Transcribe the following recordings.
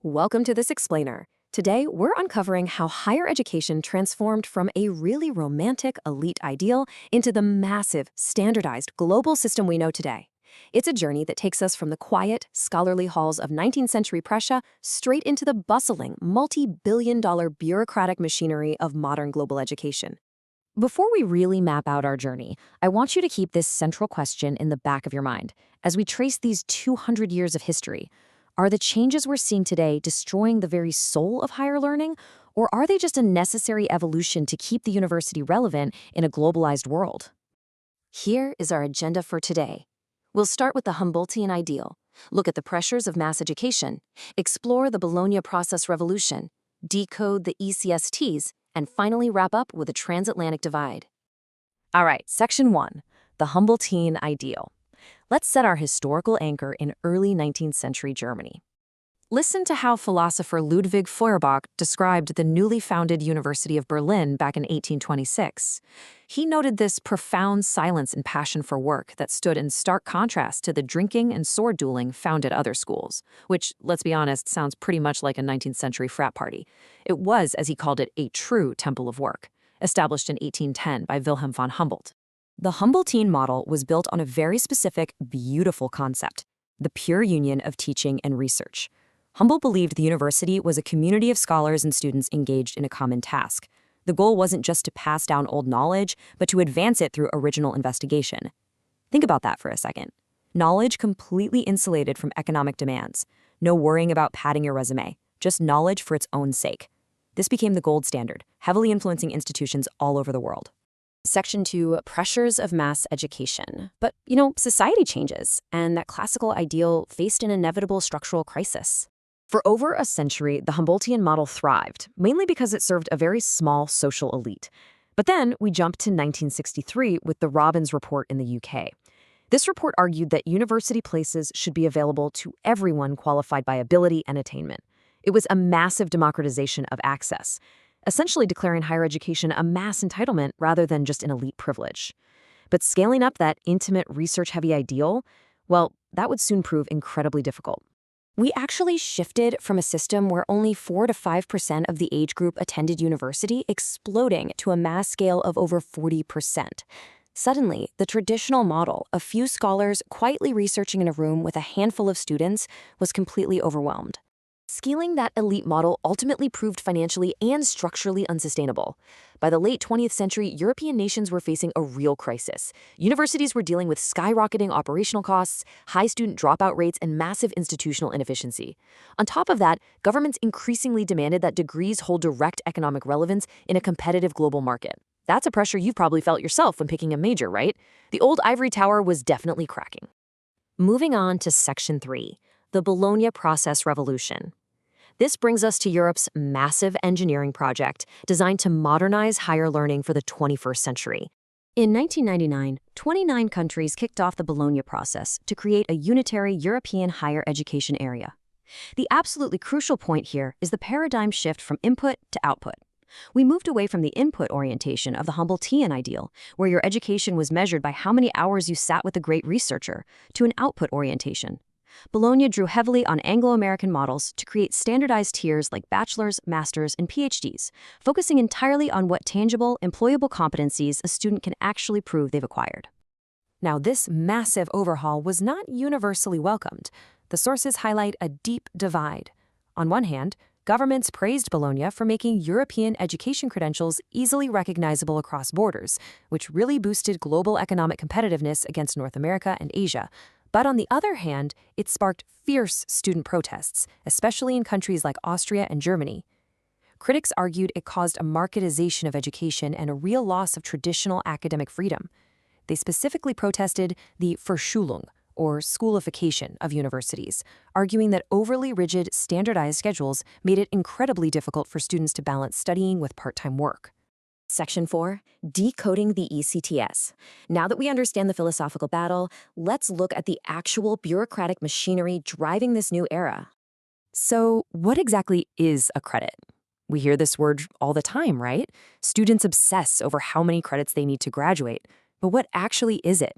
Welcome to this explainer. Today, we're uncovering how higher education transformed from a really romantic elite ideal into the massive, standardized global system we know today. It's a journey that takes us from the quiet, scholarly halls of 19th century Prussia straight into the bustling, multi-billion-dollar bureaucratic machinery of modern global education. Before we really map out our journey, I want you to keep this central question in the back of your mind. As we trace these 200 years of history, are the changes we're seeing today destroying the very soul of higher learning, or are they just a necessary evolution to keep the university relevant in a globalized world? Here is our agenda for today. We'll start with the Humboldtian ideal, look at the pressures of mass education, explore the Bologna process revolution, decode the ECSTs, and finally wrap up with a transatlantic divide. All right, Section 1, the Humboldtian ideal. Let's set our historical anchor in early 19th century Germany. Listen to how philosopher Ludwig Feuerbach described the newly founded University of Berlin back in 1826. He noted this profound silence and passion for work that stood in stark contrast to the drinking and sword dueling found at other schools, which, let's be honest, sounds pretty much like a 19th century frat party. It was, as he called it, a true temple of work, established in 1810 by Wilhelm von Humboldt. The Humboldtian model was built on a very specific, beautiful concept, the pure union of teaching and research. Humboldt believed the university was a community of scholars and students engaged in a common task. The goal wasn't just to pass down old knowledge, but to advance it through original investigation. Think about that for a second. Knowledge completely insulated from economic demands. No worrying about padding your resume, just knowledge for its own sake. This became the gold standard, heavily influencing institutions all over the world. Section 2, pressures of mass education. But, society changes, and that classical ideal faced an inevitable structural crisis. For over a century, the Humboldtian model thrived, mainly because it served a very small social elite. But then we jumped to 1963 with the Robbins Report in the UK. This report argued that university places should be available to everyone qualified by ability and attainment. It was a massive democratization of access, essentially declaring higher education a mass entitlement rather than just an elite privilege. But scaling up that intimate, research-heavy ideal, well, that would soon prove incredibly difficult. We actually shifted from a system where only 4 to 5% of the age group attended university exploding to a mass scale of over 40%. Suddenly, the traditional model, a few scholars quietly researching in a room with a handful of students, was completely overwhelmed. Scaling that elite model ultimately proved financially and structurally unsustainable. By the late 20th century, European nations were facing a real crisis. Universities were dealing with skyrocketing operational costs, high student dropout rates, and massive institutional inefficiency. On top of that, governments increasingly demanded that degrees hold direct economic relevance in a competitive global market. That's a pressure you've probably felt yourself when picking a major, right? The old ivory tower was definitely cracking. Moving on to Section 3, the Bologna process revolution. This brings us to Europe's massive engineering project designed to modernize higher learning for the 21st century. In 1999, 29 countries kicked off the Bologna process to create a unitary European higher education area. The absolutely crucial point here is the paradigm shift from input to output. We moved away from the input orientation of the Humboldtian ideal, where your education was measured by how many hours you sat with a great researcher, to an output orientation. Bologna drew heavily on Anglo-American models to create standardized tiers like bachelor's, master's, and PhDs, focusing entirely on what tangible, employable competencies a student can actually prove they've acquired. Now, this massive overhaul was not universally welcomed. The sources highlight a deep divide. On one hand, governments praised Bologna for making European education credentials easily recognizable across borders, which really boosted global economic competitiveness against North America and Asia. But on the other hand, it sparked fierce student protests, especially in countries like Austria and Germany. Critics argued it caused a marketization of education and a real loss of traditional academic freedom. They specifically protested the Verschulung, or schoolification, of universities, arguing that overly rigid, standardized schedules made it incredibly difficult for students to balance studying with part-time work. Section 4, decoding the ECTS. Now that we understand the philosophical battle, let's look at the actual bureaucratic machinery driving this new era. So, what exactly is a credit? We hear this word all the time, right? Students obsess over how many credits they need to graduate. But what actually is it?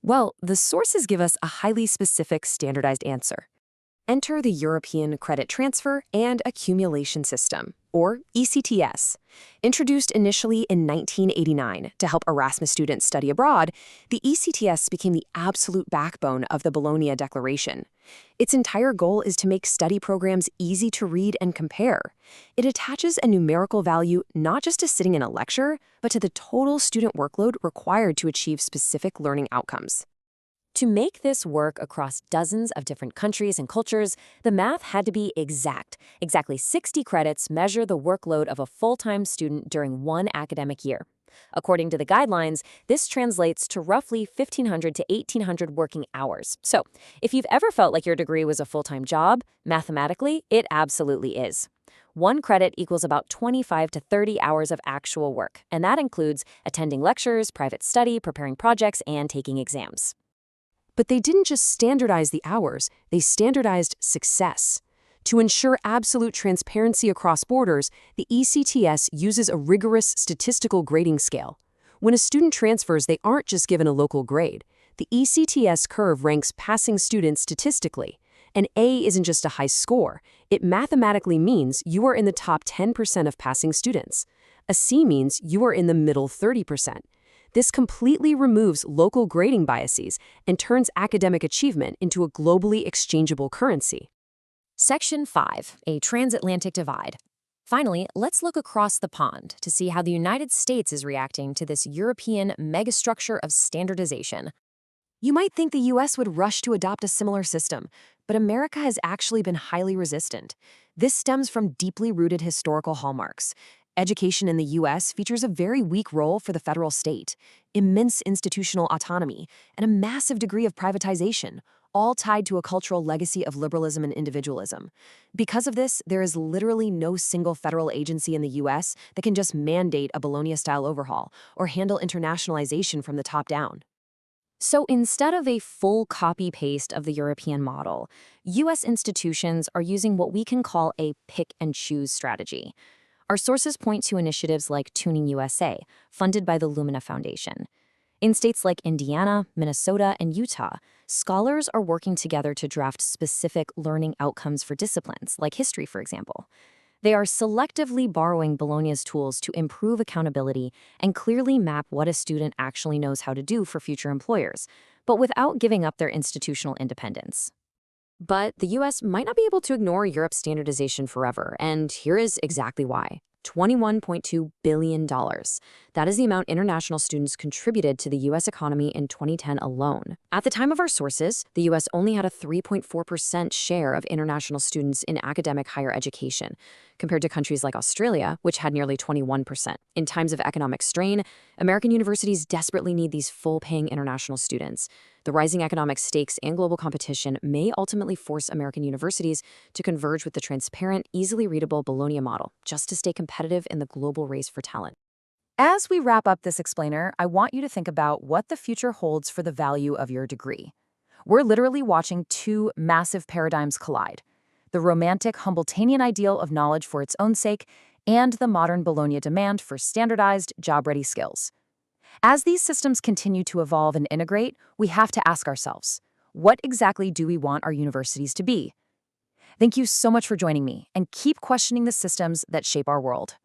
Well, the sources give us a highly specific, standardized answer. Enter the European Credit Transfer and Accumulation System, or ECTS. Introduced initially in 1989 to help Erasmus students study abroad, the ECTS became the absolute backbone of the Bologna Declaration. Its entire goal is to make study programs easy to read and compare. It attaches a numerical value not just to sitting in a lecture, but to the total student workload required to achieve specific learning outcomes. To make this work across dozens of different countries and cultures, the math had to be exact. Exactly 60 credits measure the workload of a full-time student during one academic year. According to the guidelines, this translates to roughly 1,500 to 1,800 working hours. So, if you've ever felt like your degree was a full-time job, mathematically, it absolutely is. One credit equals about 25 to 30 hours of actual work, and that includes attending lectures, private study, preparing projects, and taking exams. But they didn't just standardize the hours, they standardized success. To ensure absolute transparency across borders, the ECTS uses a rigorous statistical grading scale. When a student transfers, they aren't just given a local grade. The ECTS curve ranks passing students statistically. An A isn't just a high score. It mathematically means you are in the top 10% of passing students. A C means you are in the middle 30%. This completely removes local grading biases and turns academic achievement into a globally exchangeable currency. Section 5, a transatlantic divide. Finally, let's look across the pond to see how the United States is reacting to this European megastructure of standardization. You might think the US would rush to adopt a similar system, but America has actually been highly resistant. This stems from deeply rooted historical hallmarks. Education in the U.S. features a very weak role for the federal state, immense institutional autonomy, and a massive degree of privatization, all tied to a cultural legacy of liberalism and individualism. Because of this, there is literally no single federal agency in the U.S. that can just mandate a Bologna-style overhaul or handle internationalization from the top down. So instead of a full copy-paste of the European model, U.S. institutions are using what we can call a pick-and-choose strategy. Our sources point to initiatives like Tuning USA, funded by the Lumina Foundation. In states like Indiana, Minnesota, and Utah, scholars are working together to draft specific learning outcomes for disciplines, like history, for example. They are selectively borrowing Bologna's tools to improve accountability and clearly map what a student actually knows how to do for future employers, but without giving up their institutional independence. But the US might not be able to ignore Europe's standardization forever, and here is exactly why. $21.2 billion. That is the amount international students contributed to the U.S. economy in 2010 alone. At the time of our sources, the U.S. only had a 3.4% share of international students in academic higher education, compared to countries like Australia, which had nearly 21%. In times of economic strain, American universities desperately need these full-paying international students. The rising economic stakes and global competition may ultimately force American universities to converge with the transparent, easily readable Bologna model, just to stay competitive in the global race for talent. As we wrap up this explainer, I want you to think about what the future holds for the value of your degree. We're literally watching two massive paradigms collide: the romantic Humboldtian ideal of knowledge for its own sake and the modern Bologna demand for standardized, job-ready skills. As these systems continue to evolve and integrate, we have to ask ourselves, what exactly do we want our universities to be? Thank you so much for joining me, and keep questioning the systems that shape our world.